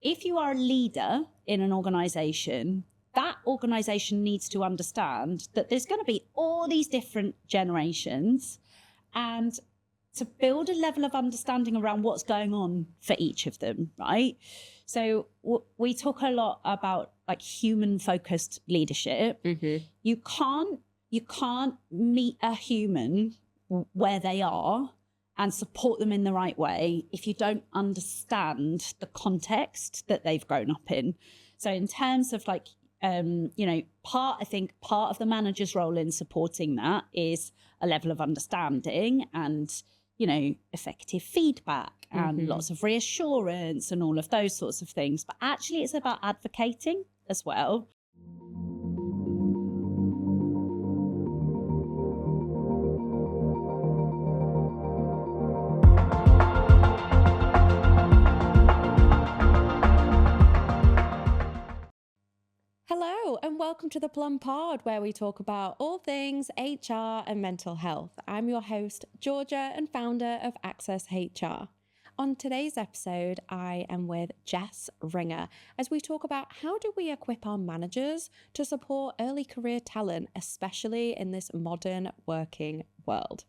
if you are a leader in an organization, that organization needs to understand that there's going to be all these different generations, and to build a level of understanding around what's going on for each of them, right? So we talk a lot about like human focused leadership. Mm-hmm. You can't meet a human where they are and support them in the right way if you don't understand the context that they've grown up in. So in terms of like, part of the manager's role in supporting that is a level of understanding and, effective feedback and lots of reassurance and all of those sorts of things. But actually it's about advocating as well. Hello and welcome to the Plum Pod, where we talk about all things HR and mental health. I'm your host, Georgia, and founder of Access HR. On today's episode, I am with Jess Ringer as we talk about how do we equip our managers to support early career talent, especially in this modern working world.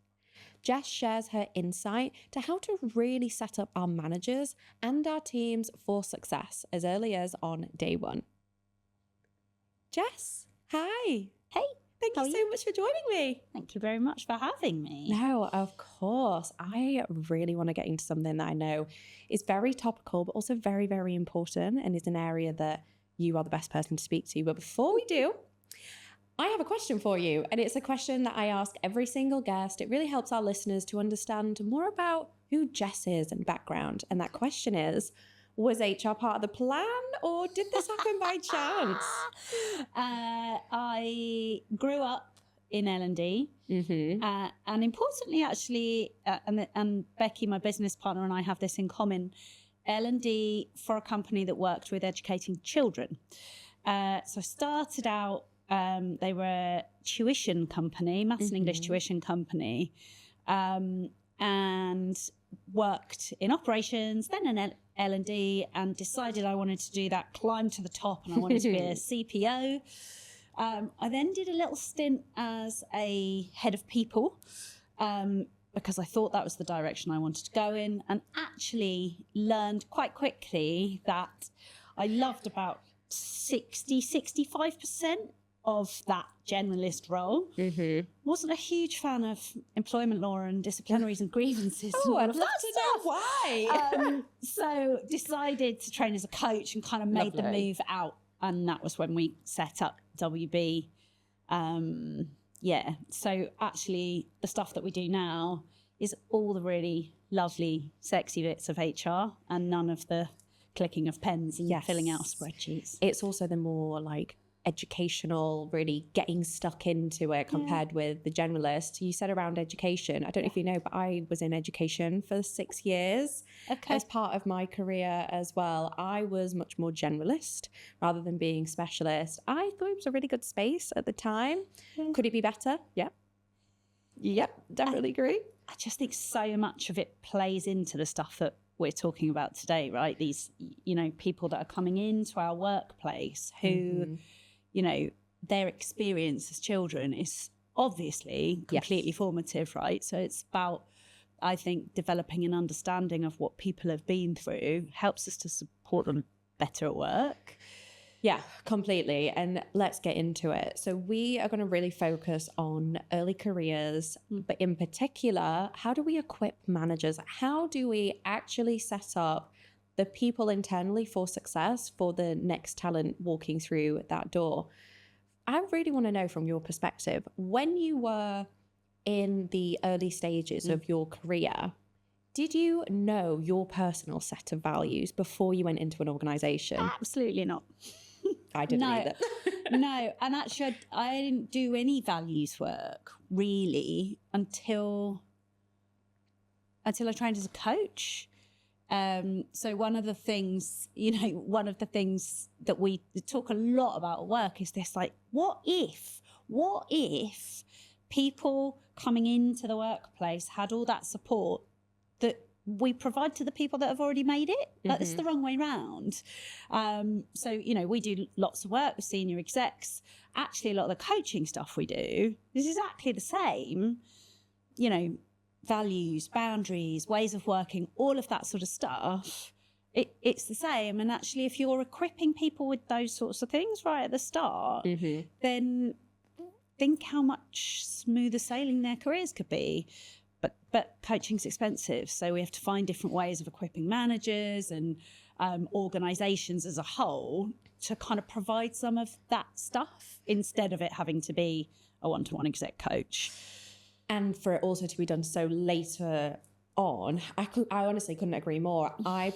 Jess shares her insight to how to really set up our managers and our teams for success as early as on day one. Jess, hi. Hey, thank you so much for joining me. Thank you very much for having me. No, of course. I really want to get into something that I know is very topical, but also very, very important, and is an area that you are the best person to speak to. But before we do, I have a question for you, and it's a question that I ask every single guest. It really helps our listeners to understand more about who Jess is and background. And that question is, was HR part of the plan, or did this happen by chance? I grew up in L&D, and importantly, actually, and Becky, my business partner, and I have this in common. L&D for a company that worked with educating children. So I started out. They were a tuition company, maths and English tuition company, and worked in operations, then in L&D, and decided I wanted to do that, climb to the top, and I wanted to be a CPO. I then did a little stint as a head of people, because I thought that was the direction I wanted to go in, and actually learned quite quickly that I loved about 65% of that generalist role. Wasn't a huge fan of employment law and disciplinaries and grievances. Oh, I'd love to know why. So decided to train as a coach and kind of made the move out. And that was when we set up WB. So actually the stuff that we do now is all the really lovely, sexy bits of HR and none of the clicking of pens and filling out spreadsheets. It's also the more like educational, really getting stuck into it compared with the generalist. You said around education. I don't know if you know, but I was in education for 6 years as part of my career as well. I was much more generalist rather than being specialist. I thought it was a really good space at the time. Could it be better? Yep, definitely agree. I just think so much of it plays into the stuff that we're talking about today, right? These, people that are coming into our workplace who, their experience as children is obviously completely formative, right? So it's about, I think, developing an understanding of what people have been through helps us to support them better at work. Yeah, completely. And let's get into it. So we are going to really focus on early careers, but in particular, how do we equip managers? How do we actually set up the people internally for success for the next talent walking through that door? I really want to know from your perspective, when you were in the early stages of your career, did you know your personal set of values before you went into an organization? Absolutely not. I didn't either. No, and actually I didn't do any values work really until I trained as a coach. So one of the things that we talk a lot about at work is this, like, what if people coming into the workplace had all that support that we provide to the people that have already made it. Like, it's the wrong way round. So, you know, we do lots of work with senior execs. Actually, a lot of the coaching stuff we do is exactly the same. You know, values, boundaries, ways of working, all of that sort of stuff. It's the same. And actually, if you're equipping people with those sorts of things right at the start, then think how much smoother sailing their careers could be. But coaching's expensive, so we have to find different ways of equipping managers and organisations as a whole to kind of provide some of that stuff instead of it having to be a one-to-one exec coach. And for it also to be done so later on, I honestly couldn't agree more. I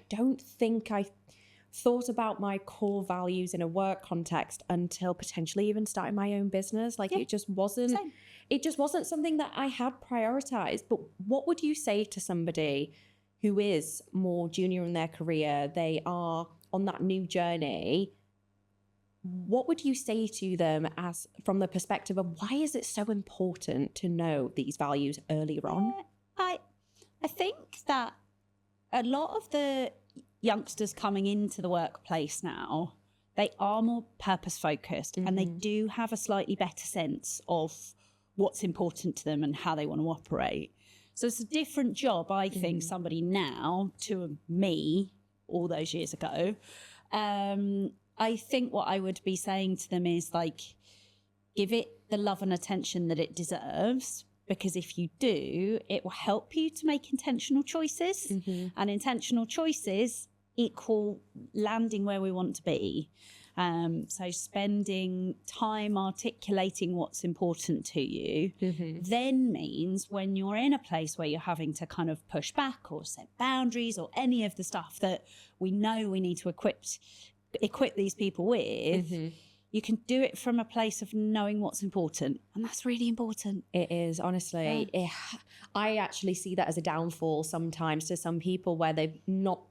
don't think I thought about my core values in a work context until potentially even starting my own business. Like, it just wasn't something that I had prioritized. But what would you say to somebody who is more junior in their career? They are on that new journey. What would you say to them as from the perspective of why is it so important to know these values earlier on? I think that a lot of the youngsters coming into the workplace now, they are more purpose focused and they do have a slightly better sense of what's important to them and how they want to operate. So it's a different job, I think, somebody now to me all those years ago. I think what I would be saying to them is, like, give it the love and attention that it deserves, because if you do, it will help you to make intentional choices, and intentional choices equal landing where we want to be. So spending time articulating what's important to you then means when you're in a place where you're having to kind of push back or set boundaries or any of the stuff that we know we need to equip these people with, you can do it from a place of knowing what's important. And that's really important. It is, honestly. Yeah. I actually see that as a downfall sometimes to some people where they've not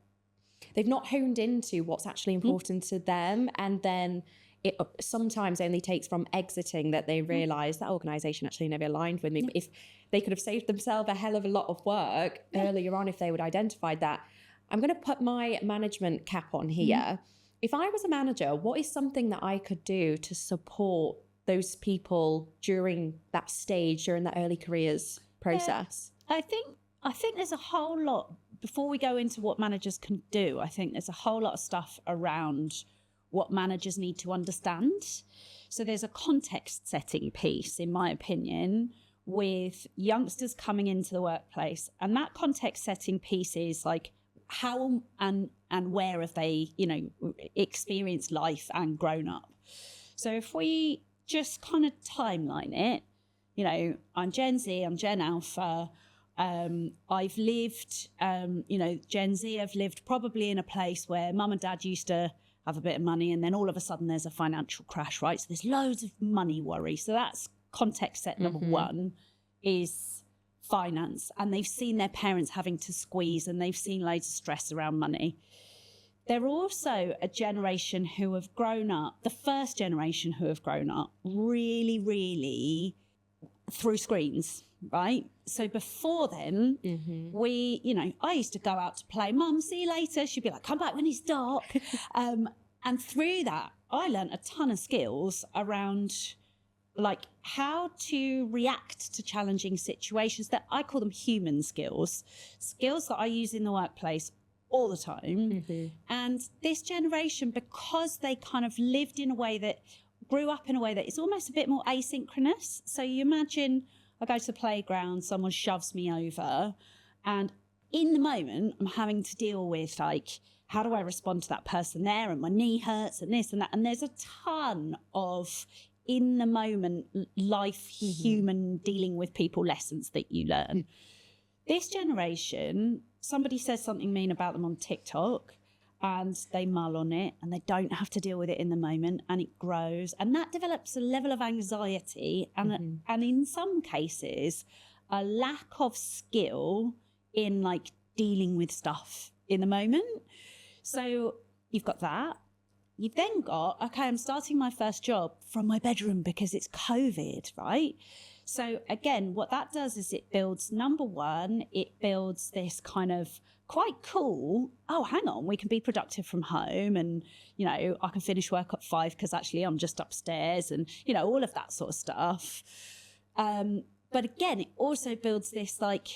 honed into what's actually important to them. And then it sometimes only takes from exiting that they realise that organisation actually never aligned with me. But if they could have saved themselves a hell of a lot of work earlier on, if they would identify that. I'm going to put my management cap on here. If I was a manager, what is something that I could do to support those people during that stage, during that early careers process? I think there's a whole lot, before we go into what managers can do, I think there's a whole lot of stuff around what managers need to understand. So there's a context setting piece, in my opinion, with youngsters coming into the workplace. And that context setting piece is like, how and where have they, experienced life and grown up? So if we just kind of timeline it, I'm Gen Z, I'm Gen Alpha. I've lived, Gen Z have lived probably in a place where mum and dad used to have a bit of money, and then all of a sudden there's a financial crash, right? So there's loads of money worry. So that's context set number one, is finance. And they've seen their parents having to squeeze, and they've seen loads of stress around money. They're also a generation who have grown up, the first generation who have grown up really, really through screens, right? So before then, I used to go out to play. Mum, see you later. She'd be like, come back when it's dark. And through that, I learned a ton of skills around like how to react to challenging situations, that I call them human skills that I use in the workplace all the time. And this generation, because they kind of lived in a way that grew up in a way that is almost a bit more asynchronous. So you imagine I go to the playground, someone shoves me over, and in the moment I'm having to deal with like, how do I respond to that person there? And my knee hurts and this and that. And there's a ton of in the moment life, human dealing with people lessons that you learn. This generation, somebody says something mean about them on TikTok and they mull on it and they don't have to deal with it in the moment, and it grows, and that develops a level of anxiety and in some cases a lack of skill in like dealing with stuff in the moment. So you've got that. You've then got, okay, I'm starting my first job from my bedroom because it's COVID, right? So again, what that does is it builds, number one, it builds this kind of quite cool, oh, hang on, we can be productive from home, and, you know, I can finish work at 5 because actually I'm just upstairs, and, you know, all of that sort of stuff. But again, it also builds this like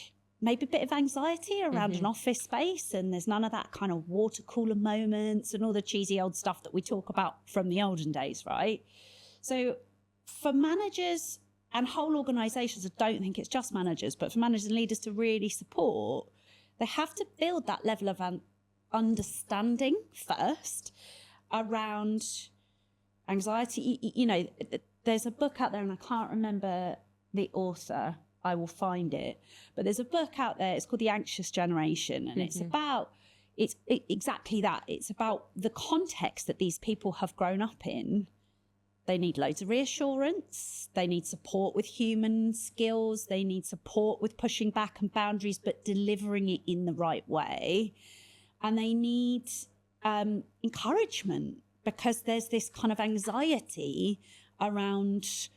maybe a bit of anxiety around an office space, and there's none of that kind of water cooler moments and all the cheesy old stuff that we talk about from the olden days, right? So for managers and whole organizations, I don't think it's just managers, but for managers and leaders to really support, they have to build that level of understanding first around anxiety. You know, there's a book out there, and I can't remember the author. I will find it. But there's a book out there. It's called The Anxious Generation. And it's about, exactly that. It's about the context that these people have grown up in. They need loads of reassurance. They need support with human skills. They need support with pushing back and boundaries, but delivering it in the right way. And they need encouragement, because there's this kind of anxiety around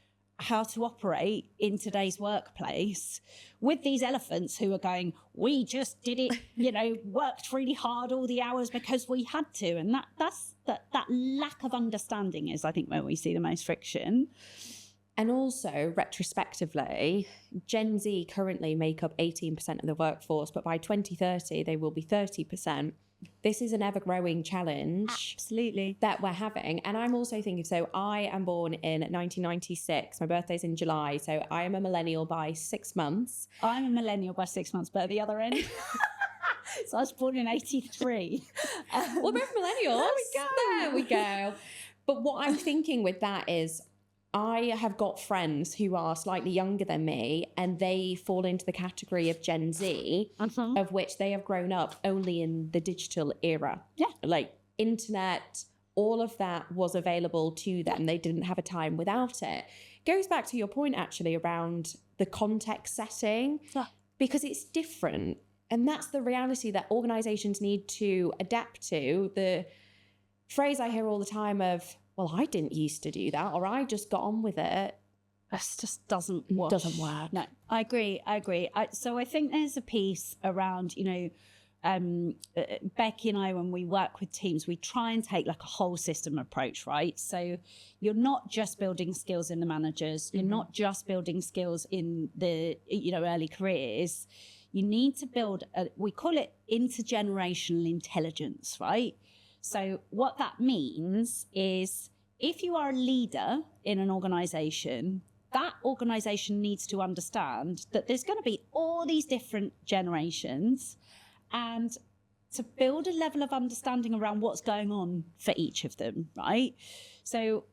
how to operate in today's workplace with these elephants who are going, we just did it, you know, worked really hard all the hours because we had to. And that lack of understanding is, I think, where we see the most friction. And also, retrospectively, Gen Z currently make up 18% of the workforce, but by 2030, they will be 30%. This is an ever-growing challenge. Absolutely. That we're having. And I'm also thinking, so I am born in 1996. My birthday's in July, so I am a millennial by 6 months. I'm a millennial by 6 months, but at the other end. So I was born in 83. We're both millennials. There we go. But what I'm thinking with that is, I have got friends who are slightly younger than me, and they fall into the category of Gen Z, of which they have grown up only in the digital era. Yeah. Like internet, all of that was available to them. They didn't have a time without it. Goes back to your point, actually, around the context setting, because it's different. And that's the reality that organizations need to adapt to. The phrase I hear all the time of, well, I didn't used to do that, or I just got on with it. This just doesn't work. Doesn't work. No, I agree. So I think there's a piece around, you know, Becky and I, when we work with teams, we try and take like a whole system approach, right? So you're not just building skills in the managers. You're not just building skills in the, you know, early careers. You need to build, we call it intergenerational intelligence, right? So what that means is, if you are a leader in an organization, that organization needs to understand that there's going to be all these different generations, and to build a level of understanding around what's going on for each of them, right? So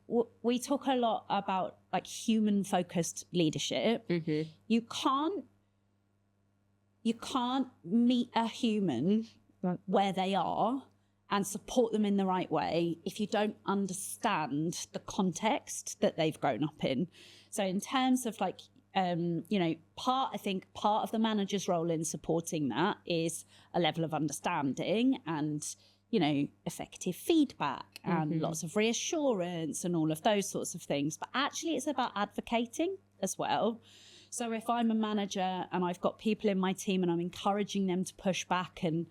we talk a lot about like human-focused leadership. You can't meet a human where they are and support them in the right way if you don't understand the context that they've grown up in. So in terms of like, you know, I think part of the manager's role in supporting that is a level of understanding and, you know, effective feedback and lots of reassurance and all of those sorts of things. But actually it's about advocating as well. So if I'm a manager and I've got people in my team and I'm encouraging them to push back and,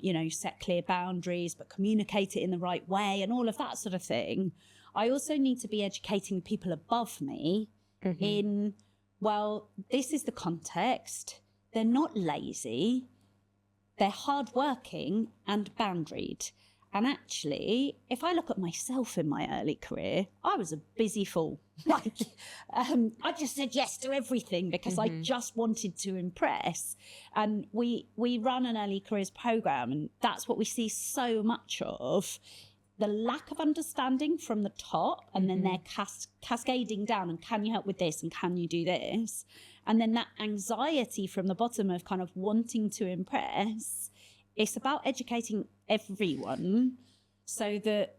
you know, set clear boundaries, but communicate it in the right way and all of that sort of thing, I also need to be educating people above me in, well, this is the context. They're not lazy. They're hardworking and boundaried. And actually, if I look at myself in my early career, I was a busy fool. Like, I just said yes to everything because I just wanted to impress. And we run an early careers program, and that's what we see so much of. The lack of understanding from the top, and then they're cascading down, and can you help with this, and can you do this? And then that anxiety from the bottom of kind of wanting to impress. It's about educating everyone so that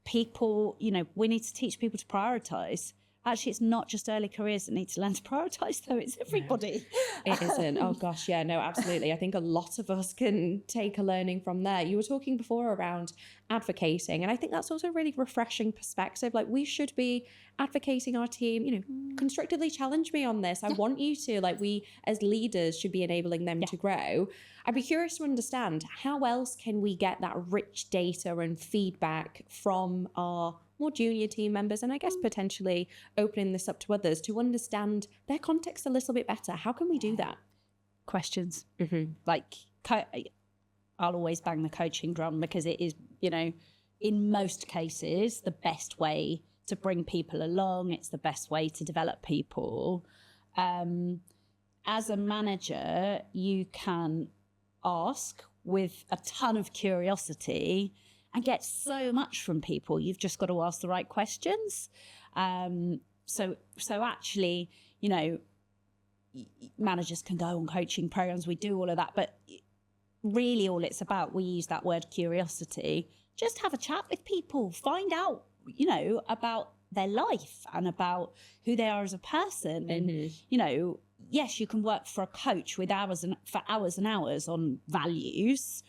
people, you know, we need to teach people to prioritize. actually, it's not just early careers that need to learn to prioritize, though. It's everybody. It isn't. Oh gosh, yeah, no, absolutely. I think a lot of us can take a learning from there. You were talking before around advocating, and I think that's also a really refreshing perspective. Like, we should be advocating our team, you know, constructively challenge me on this. I want you to, like, we as leaders should be enabling them to grow. I'd be curious to understand, how else can we get that rich data and feedback from our more junior team members, and I guess potentially opening this up to others to understand their context a little bit better? How can we do that? Questions. Like, I'll always bang the coaching drum, because it is, you know, in most cases, the best way to bring people along. It's the best way to develop people. As a manager, you can ask with a ton of curiosity and get so much from people. You've just got to ask the right questions. So actually, you know, managers can go on coaching programs. We do all of that, but really all it's about, we use that word curiosity. Just have a chat with people, find out, you know, about their life and about who they are as a person. And, you know, yes, you can work for a coach with hours and hours on values.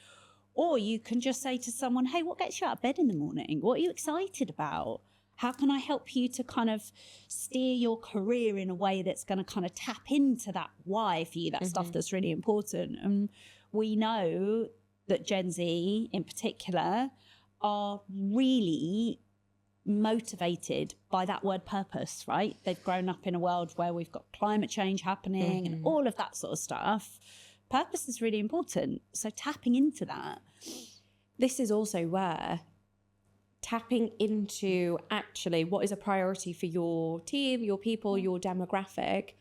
Or you can just say to someone, hey, what gets you out of bed in the morning? What are you excited about? How can I help you to kind of steer your career in a way that's going to kind of tap into that why for you, that stuff that's really important? And we know that Gen Z in particular are really motivated by that word purpose, right? They've grown up in a world where we've got climate change happening and all of that sort of stuff. Purpose is really important. So tapping into that. This is also where tapping into actually what is a priority for your team, your people, your demographic,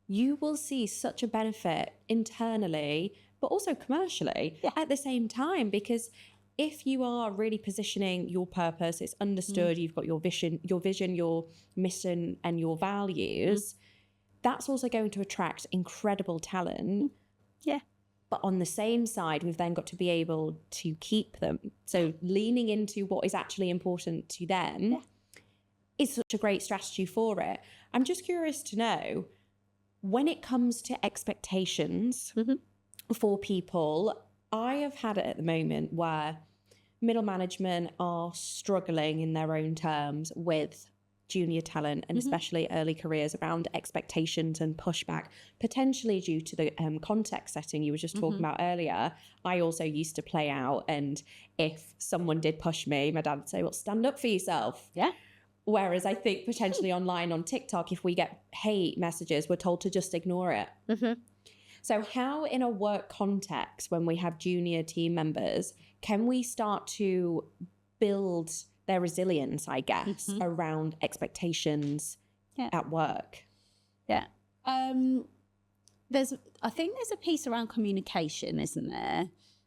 you will see such a benefit internally, but also commercially at the same time. Because if you are really positioning your purpose, it's understood, you've got your vision, your mission and your values, that's also going to attract incredible talent. Yeah. But on the same side, we've then got to be able to keep them. So leaning into what is actually important to them is such a great strategy for it. I'm just curious to know, when it comes to expectations for people, I have had it at the moment where middle management are struggling in their own terms with junior talent and especially early careers around expectations and pushback, potentially due to the context setting you were just talking about earlier. I also used to play out, and if someone did push me, my dad would say, well, stand up for yourself. Yeah. Whereas I think potentially online on TikTok, if we get hate messages, we're told to just ignore it. So how, in a work context, when we have junior team members, can we start to build their resilience, I guess, around expectations at work? Yeah. I think there's a piece around communication, isn't there?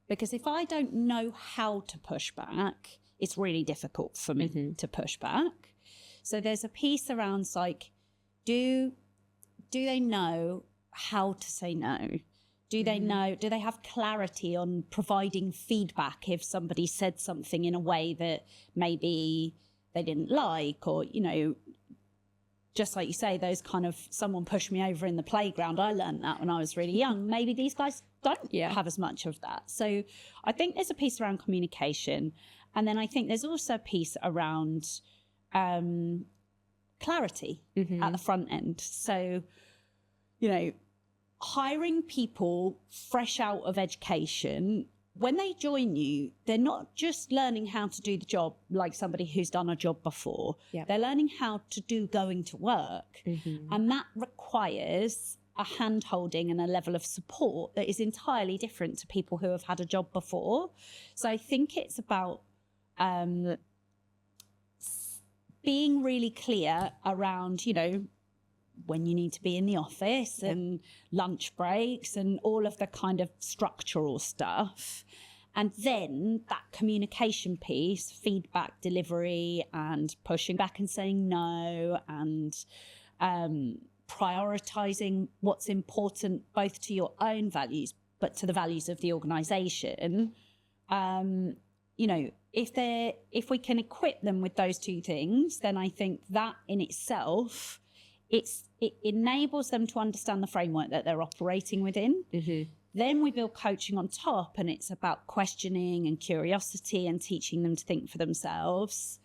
Because if I don't know how to push back, it's really difficult for me to push back. So there's a piece around, like, do they know how to say no? Do they know, do they have clarity on providing feedback if somebody said something in a way that maybe they didn't like? Or, you know, just like you say, those kind of, someone pushed me over in the playground. I learned that when I was really young. Maybe these guys don't have as much of that. So I think there's a piece around communication. And then I think there's also a piece around clarity at the front end. So, you know, hiring people fresh out of education, when they join you, they're not just learning how to do the job like somebody who's done a job before. They're learning how to do going to work. And that requires a hand-holding and a level of support that is entirely different to people who have had a job before. So I think it's about being really clear around, you know, when you need to be in the office and lunch breaks and all of the kind of structural stuff. And then that communication piece, feedback delivery and pushing back and saying no, and prioritizing what's important both to your own values, but to the values of the organization. You know, if we can equip them with those two things, then I think that in itself, it enables them to understand the framework that they're operating within. Then we build coaching on top, and it's about questioning and curiosity and teaching them to think for themselves.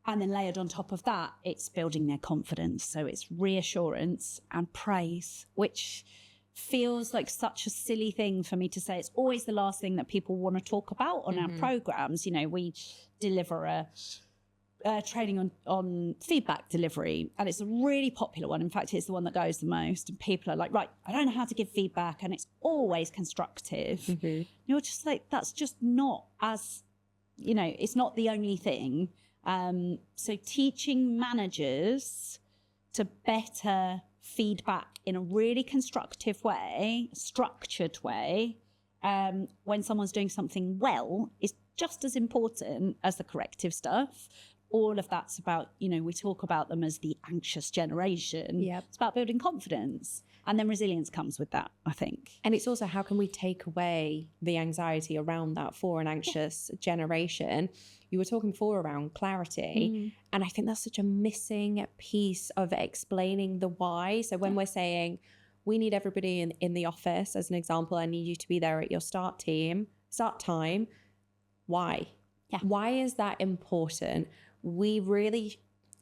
And then layered on top of that, it's building their confidence. So it's reassurance and praise, which feels like such a silly thing for me to say. It's always the last thing that people want to talk about on our programs. You know, we deliver a training on feedback delivery, and it's a really popular one. In fact, it's the one that goes the most, and people are like, right, I don't know how to give feedback, and it's always constructive. You're just like, that's just not as, you know, it's not the only thing. So teaching managers to better feedback in a really constructive way, structured way, when someone's doing something well, is just as important as the corrective stuff. All of that's about, you know, we talk about them as the anxious generation. It's about building confidence. And then resilience comes with that, I think. And it's also, how can we take away the anxiety around that for an anxious generation? You were talking before around clarity. And I think that's such a missing piece of explaining the why. So when we're saying, we need everybody in the office, as an example, I need you to be there at your start time. Why? Why is that important? We really,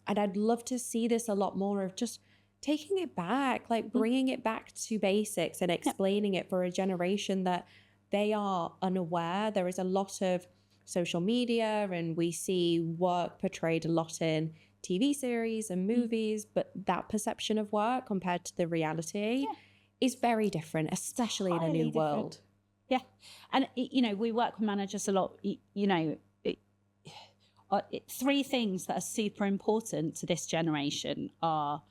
and I'd love to see this a lot more of just taking it back, like bringing it back to basics and explaining it for a generation that they are unaware. There is a lot of social media, and we see work portrayed a lot in TV series and movies, but that perception of work compared to the reality is very different, especially in a new world. And, you know, we work with managers a lot, you know, three things that are super important to this generation are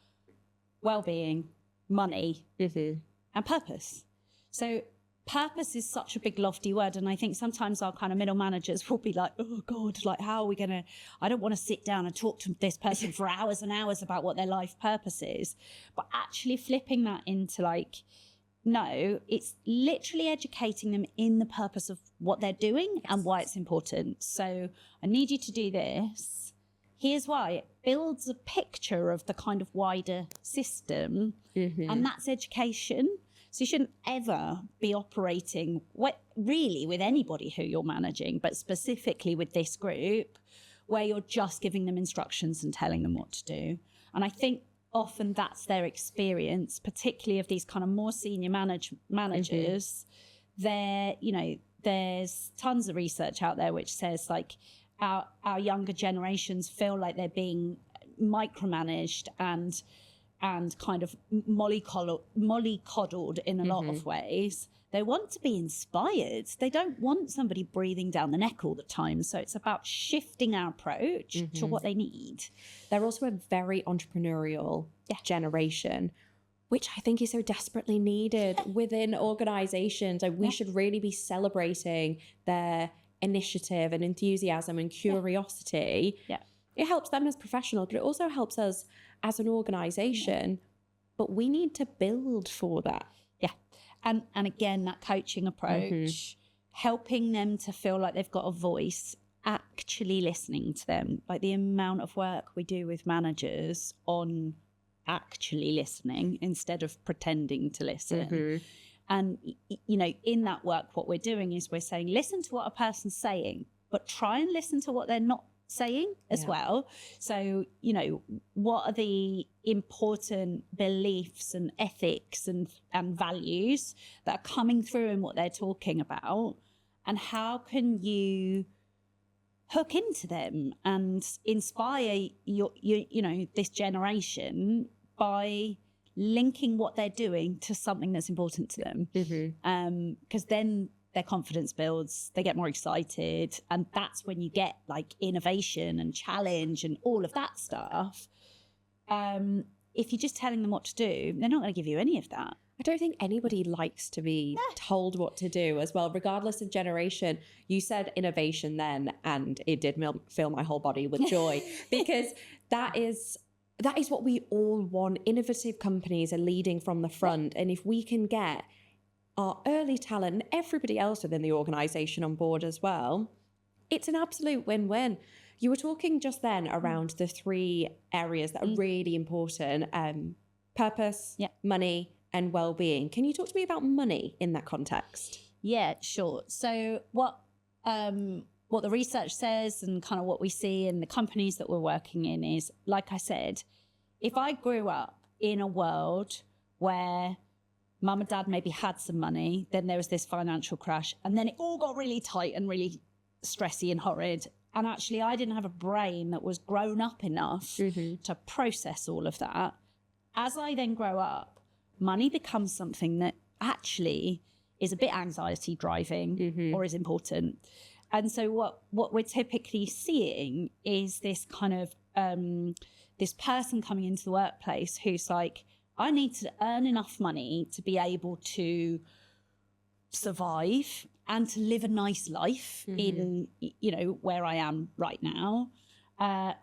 well-being, money, and purpose. So purpose is such a big lofty word, and I think sometimes our kind of middle managers will be like, oh God, like, how are we gonna, I don't want to sit down and talk to this person for hours and hours about what their life purpose is. But actually flipping that into like, no, it's literally educating them in the purpose of what they're doing and why it's important. So I need you to do this. Here's why. It builds a picture of the kind of wider system, and that's education. So you shouldn't ever be operating really with anybody who you're managing, but specifically with this group, where you're just giving them instructions and telling them what to do. And I think often that's their experience, particularly of these kind of more senior managers. You know, there's tons of research out there which says like our younger generations feel like they're being micromanaged and kind of mollycoddled in a lot of ways. They want to be inspired. They don't want somebody breathing down the neck all the time. So it's about shifting our approach to what they need. They're also a very entrepreneurial generation, which I think is so desperately needed within organizations. Like, we should really be celebrating their initiative and enthusiasm and curiosity. It helps them as professionals, but it also helps us as an organization. But we need to build for that. And again, that coaching approach, helping them to feel like they've got a voice, actually listening to them. Like the amount of work we do with managers on actually listening instead of pretending to listen. And, you know, in that work, what we're doing is we're saying, listen to what a person's saying, but try and listen to what they're not saying as well. So, you know, what are the important beliefs and ethics and values that are coming through in what they're talking about, and how can you hook into them and inspire you know, this generation by linking what they're doing to something that's important to them. Because then their confidence builds, they get more excited, and that's when you get like innovation and challenge and all of that stuff. If you're just telling them what to do, they're not going to give you any of that. I don't think anybody likes to be told what to do as well, regardless of generation. You said innovation then, and it did fill my whole body with joy, because that is what we all want. Innovative companies are leading from the front. And if we can get our early talent and everybody else within the organization on board as well, It's an absolute win-win. You were talking just then around the 3 areas that are really important: purpose, money, and well-being. Can you talk to me about money in that context? Yeah, sure. So what the research says and kind of what we see in the companies that we're working in is, like I said, if I grew up in a world where mum and dad maybe had some money, then there was this financial crash, and then it all got really tight and really stressy and horrid. And actually, I didn't have a brain that was grown up enough to process all of that. As I then grow up, money becomes something that actually is a bit anxiety driving or is important. And so what we're typically seeing is this kind of this person coming into the workplace who's like, I need to earn enough money to be able to survive and to live a nice life in, you know, where I am right now.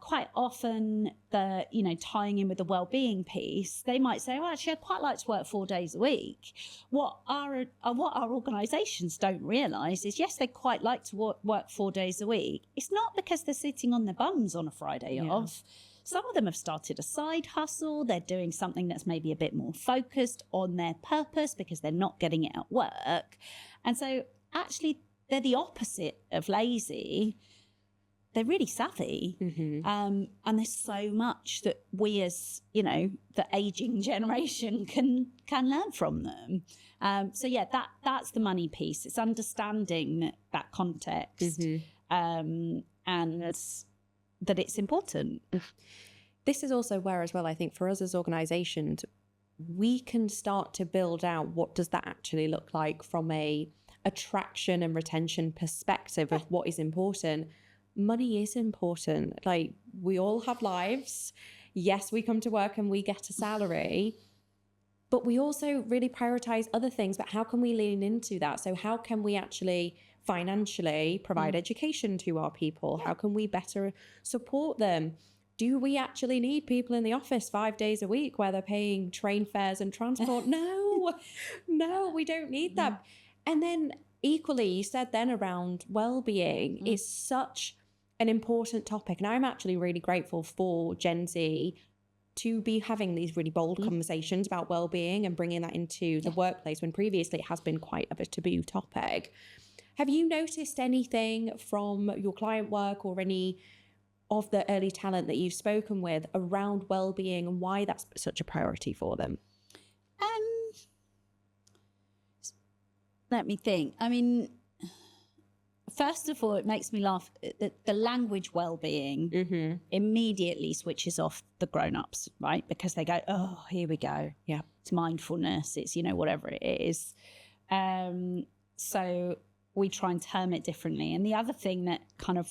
Quite often tying in with the well-being piece, they might say, oh, actually, I'd quite like to work 4 days a week. What our organisations don't realise is, yes, they quite like to work 4 days a week. It's not because they're sitting on their bums on a Friday off. Some of them have started a side hustle. They're doing something that's maybe a bit more focused on their purpose because they're not getting it at work. And so actually they're the opposite of lazy. They're really savvy. And there's so much that we as, you know, the aging generation can learn from them. So yeah, that's the money piece. It's understanding that context and that it's important. This is also where as well, I think for us as organisations, we can start to build out what does that actually look like from a attraction and retention perspective of what is important. Money is important. Like, we all have lives. Yes, we come to work and we get a salary, but we also really prioritize other things. But how can we lean into that? So how can we actually financially provide education to our people? How can we better support them? Do we actually need people in the office 5 days a week where they're paying train fares and transport? No, we don't need that. And then equally, you said then around well-being is such an important topic. And I'm actually really grateful for Gen Z to be having these really bold conversations about well-being and bringing that into the workplace when previously it has been quite a taboo topic. Have you noticed anything from your client work or any of the early talent that you've spoken with around well-being and why that's such a priority for them? Let me think. I mean, first of all, it makes me laugh that the language well-being immediately switches off the grown-ups, right? Because they go, oh, here we go. Yeah, it's mindfulness. It's, you know, whatever it is. So we try and term it differently. And the other thing that kind of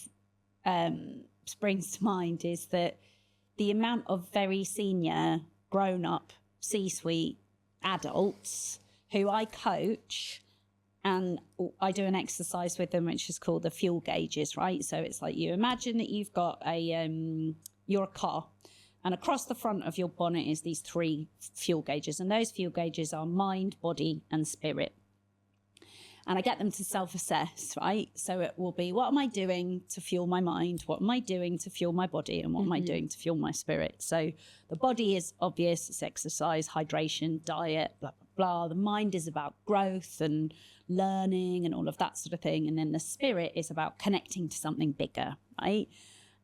springs to mind is that the amount of very senior grown-up C-suite adults who I coach, and I do an exercise with them, which is called the fuel gauges, right? So it's like, you imagine that you've got you're a car, and across the front of your bonnet is these 3 fuel gauges. And those fuel gauges are mind, body, and spirit. And I get them to self-assess, right? So it will be, what am I doing to fuel my mind? What am I doing to fuel my body? And what am I doing to fuel my spirit? So the body is obvious. It's exercise, hydration, diet, blah, blah, blah. The mind is about growth and learning and all of that sort of thing. And then the spirit is about connecting to something bigger, right?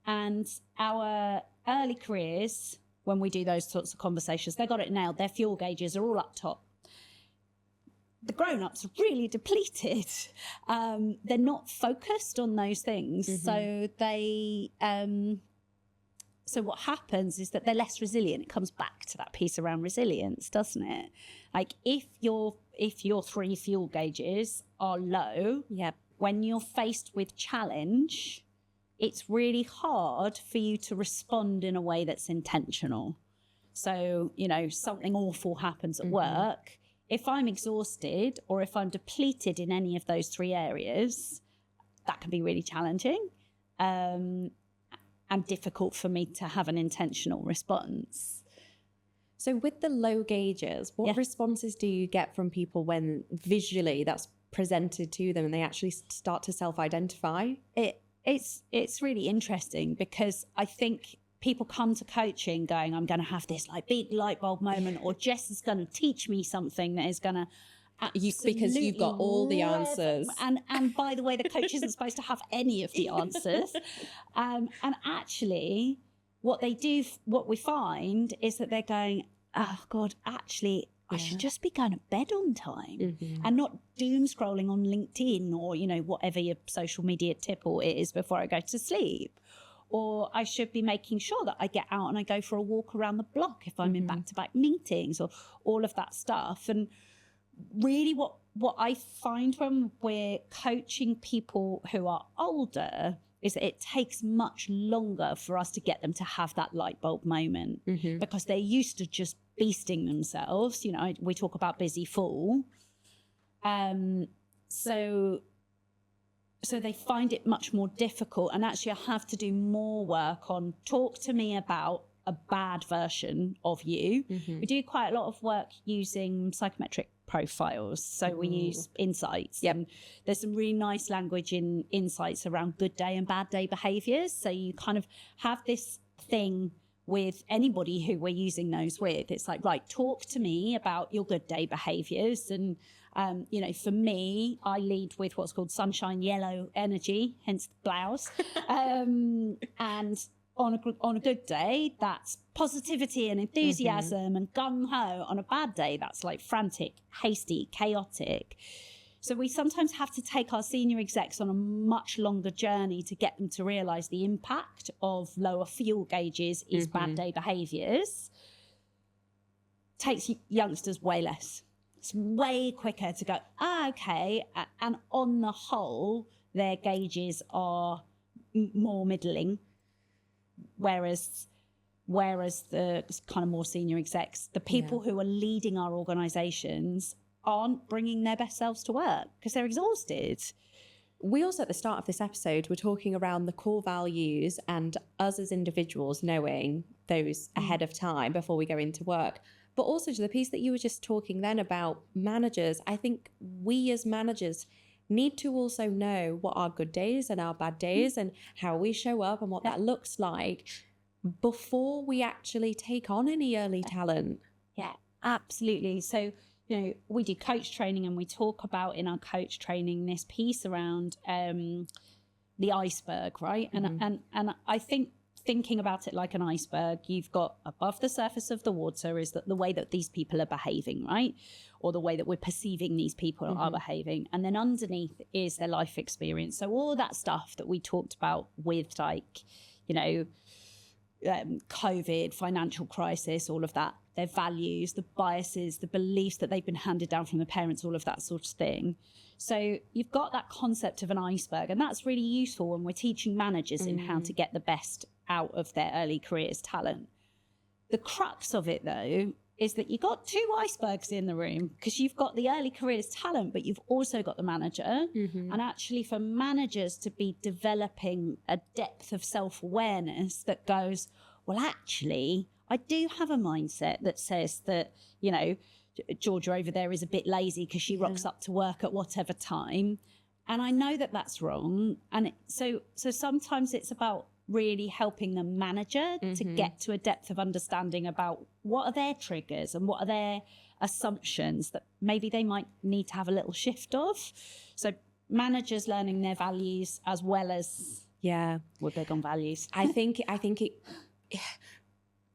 And our early careers, when we do those sorts of conversations, they got it nailed. Their fuel gauges are all up top. The grown-ups are really depleted. They're not focused on those things. So they, so what happens is that they're less resilient. It comes back to that piece around resilience, doesn't it? Like, if your 3 fuel gauges are low, when you're faced with challenge, it's really hard for you to respond in a way that's intentional. So, you know, something awful happens at work. If I'm exhausted or if I'm depleted in any of those 3 areas, that can be really challenging and difficult for me to have an intentional response. So with the low gauges, what responses do you get from people when visually that's presented to them and they actually start to self-identify? It it's really interesting because I think people come to coaching going, I'm going to have this like big light bulb moment, or Jess is going to teach me something that is going to because you've got all the answers. And by the way, the coach isn't supposed to have any of the answers. And actually, what we find is that they're going, oh God, actually, I should just be going to bed on time and not doom scrolling on LinkedIn or, whatever your social media tipple is before I go to sleep. Or I should be making sure that I get out and I go for a walk around the block if I'm in back-to-back meetings, or all of that stuff. And really what I find when we're coaching people who are older is that it takes much longer for us to get them to have that light bulb moment because they're used to just beasting themselves. We talk about busy fool. So they find it much more difficult, and actually I have to do more work on talk to me about a bad version of you. We do quite a lot of work using psychometric profiles. So we use insights. And there's some really nice language in insights around good day and bad day behaviors. So you kind of have this thing with anybody who we're using those with. It's like, right, talk to me about your good day behaviors. And for me, I lead with what's called sunshine yellow energy, hence the blouse. And on a good day, that's positivity and enthusiasm and gung-ho. On a bad day, that's like frantic, hasty, chaotic. So we sometimes have to take our senior execs on a much longer journey to get them to realise the impact of lower fuel gauges is bad day behaviours. Takes youngsters way less. It's way quicker to go, okay. And on the whole, their gauges are more middling. Whereas the kind of more senior execs, the people who are leading our organisations aren't bringing their best selves to work because they're exhausted. We also, at the start of this episode, were talking around the core values and us as individuals knowing those ahead of time before we go into work. But also to the piece that you were just talking then about managers, I think we as managers need to also know what our good days and our bad days and how we show up and what that looks like before we actually take on any early talent. Yeah, absolutely. So, we do coach training, and we talk about in our coach training this piece around the iceberg, right? And I think thinking about it like an iceberg, you've got above the surface of the water is that the way that these people are behaving, right? Or the way that we're perceiving these people are behaving. And then underneath is their life experience. So all that stuff that we talked about with COVID, financial crisis, all of that, their values, the biases, the beliefs that they've been handed down from their parents, all of that sort of thing. So you've got that concept of an iceberg, and that's really useful when we're teaching managers in how to get the best out of their early careers talent. The crux of it, though, is that you've got two icebergs in the room, because you've got the early careers talent, but you've also got the manager. And actually for managers to be developing a depth of self-awareness that goes, well, actually, I do have a mindset that says that, Georgia over there is a bit lazy because she rocks up to work at whatever time. And I know that that's wrong. And so sometimes it's about really helping the manager to get to a depth of understanding about what are their triggers and what are their assumptions that maybe they might need to have a little shift of. So managers learning their values as well as we're big on values. I think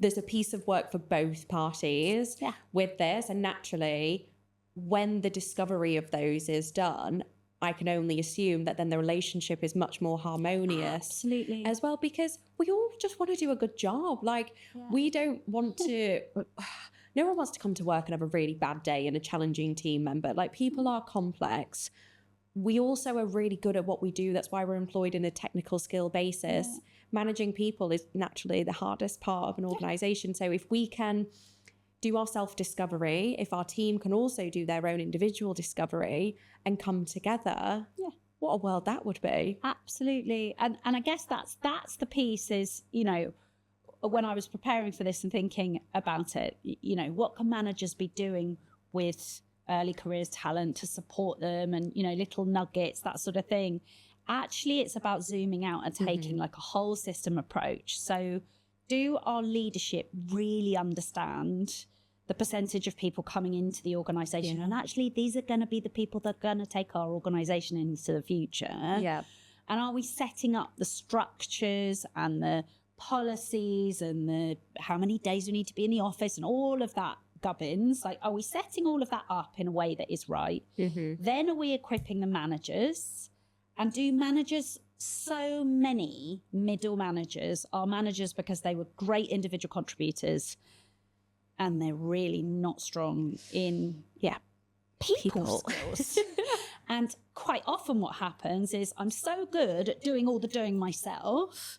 there's a piece of work for both parties with this, and naturally when the discovery of those is done, I can only assume that then the relationship is much more harmonious. Absolutely. As well, because we all just want to do a good job. We don't want to, no one wants to come to work and have a really bad day and a challenging team member. People are complex. We also are really good at what we do. That's why we're employed in a technical skill basis. Managing people is naturally the hardest part of an organisation. So if we can do our self-discovery, if our team can also do their own individual discovery and come together, what a world that would be. Absolutely. And I guess that's the piece is, when I was preparing for this and thinking about it, what can managers be doing with early careers talent to support them and, little nuggets, that sort of thing. actually it's about zooming out and taking like a whole system approach. So do our leadership really understand the percentage of people coming into the organization? And actually, these are going to be the people that are going to take our organization into the future. Yeah. And are we setting up the structures and the policies and the how many days we need to be in the office and all of that gubbins? Like, are we setting all of that up in a way that is right? Then are we equipping the managers? And do managers, so many middle managers are managers because they were great individual contributors and they're really not strong in people skills. And quite often what happens is I'm so good at doing all the doing myself,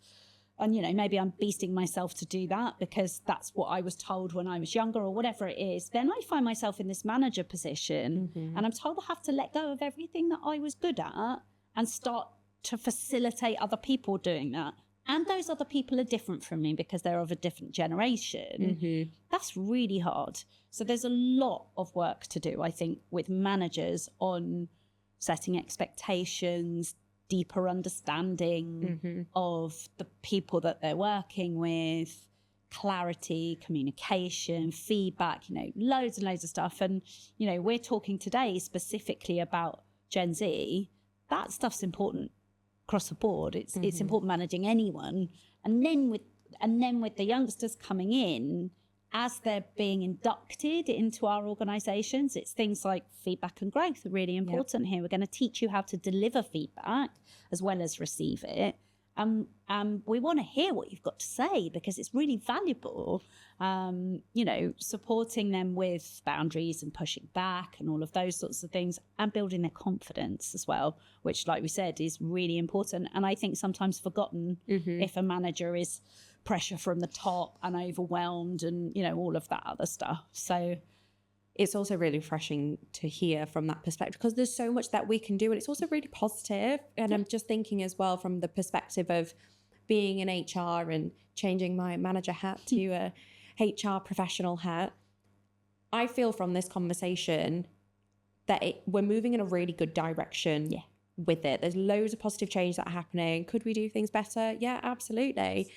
and maybe I'm beasting myself to do that because that's what I was told when I was younger or whatever it is. Then I find myself in this manager position and I'm told I have to let go of everything that I was good at and start to facilitate other people doing that. And those other people are different from me because they're of a different generation. That's really hard. So there's a lot of work to do, I think, with managers on setting expectations, deeper understanding of the people that they're working with, clarity, communication, feedback, loads and loads of stuff. And, we're talking today specifically about Gen Z. That stuff's important across the board. It's important managing anyone. And then with the youngsters coming in, as they're being inducted into our organizations, it's things like feedback and growth are really important here. We're going to teach you how to deliver feedback as well as receive it. We want to hear what you've got to say because it's really valuable. Supporting them with boundaries and pushing back and all of those sorts of things, and building their confidence as well, which, like we said, is really important. And I think sometimes forgotten if a manager is pressure from the top and overwhelmed and, all of that other stuff. So it's also really refreshing to hear from that perspective because there's so much that we can do and it's also really positive. And I'm just thinking as well from the perspective of being in HR and changing my manager hat to a HR professional hat. I feel from this conversation that we're moving in a really good direction with it. There's loads of positive change that are happening. Could we do things better? Yeah, absolutely.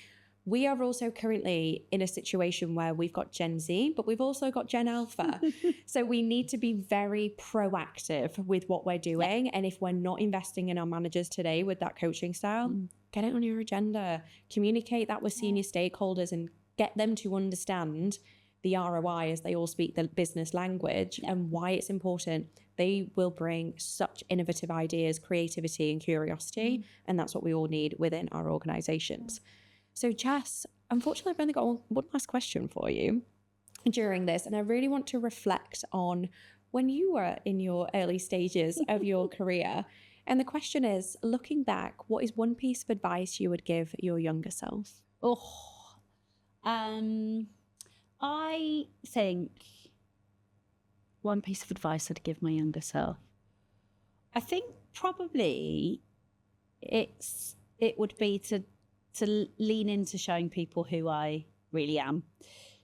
We are also currently in a situation where we've got Gen Z, but we've also got Gen Alpha. So we need to be very proactive with what we're doing. And if we're not investing in our managers today with that coaching style, get it on your agenda. Communicate that with senior stakeholders and get them to understand the ROI as they all speak the business language and why it's important. They will bring such innovative ideas, creativity and curiosity. And that's what we all need within our organizations. So Jess, unfortunately, I've only got one last question for you during this. And I really want to reflect on when you were in your early stages of your career. And the question is, looking back, what is one piece of advice you would give your younger self? I think one piece of advice I'd give my younger self. I think probably it would be to lean into showing people who I really am.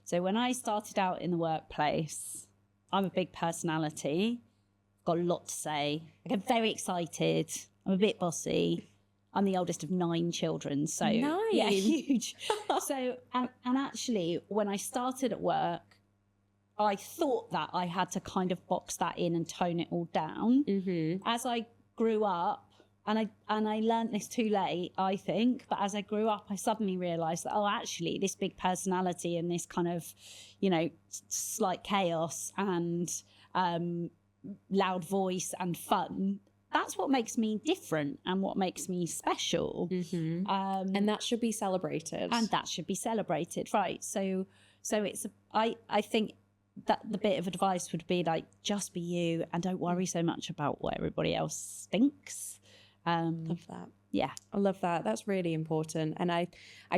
So when I started out in the workplace, I'm a big personality, got a lot to say. I get very excited. I'm a bit bossy. I'm the oldest of 9 children, so yeah, huge. So and actually, when I started at work, I thought that I had to kind of box that in and tone it all down. As I grew up, and I learned this too late, I think, but as I grew up, I suddenly realised that, actually, this big personality and this kind of, slight chaos and loud voice and fun, that's what makes me different and what makes me special. And that should be celebrated. And that should be celebrated, right? So it's, I think that the bit of advice would be like, just be you and don't worry so much about what everybody else thinks. Love that. Yeah, I love that. That's really important. And I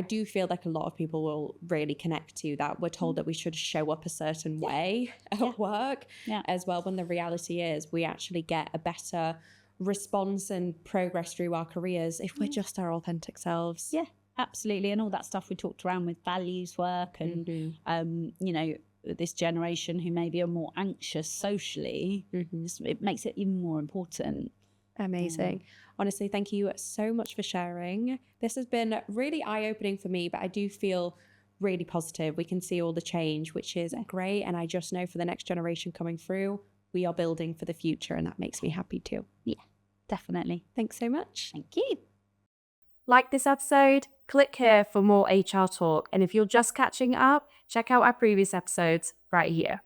do feel like a lot of people will really connect to that. We're told that we should show up a certain way at work as well, when the reality is we actually get a better response and progress through our careers if we're just our authentic selves. Yeah, absolutely. And all that stuff we talked around with values work and, this generation who maybe are more anxious socially, it makes it even more important. Amazing. Honestly, thank you so much for sharing. This has been really eye-opening for me, but I do feel really positive. We can see all the change, which is great. And I just know for the next generation coming through, we are building for the future, and that makes me happy too. Yeah, definitely. Thanks so much. Thank you. Like this episode? Click here for more HR talk. And if you're just catching up, check out our previous episodes right here.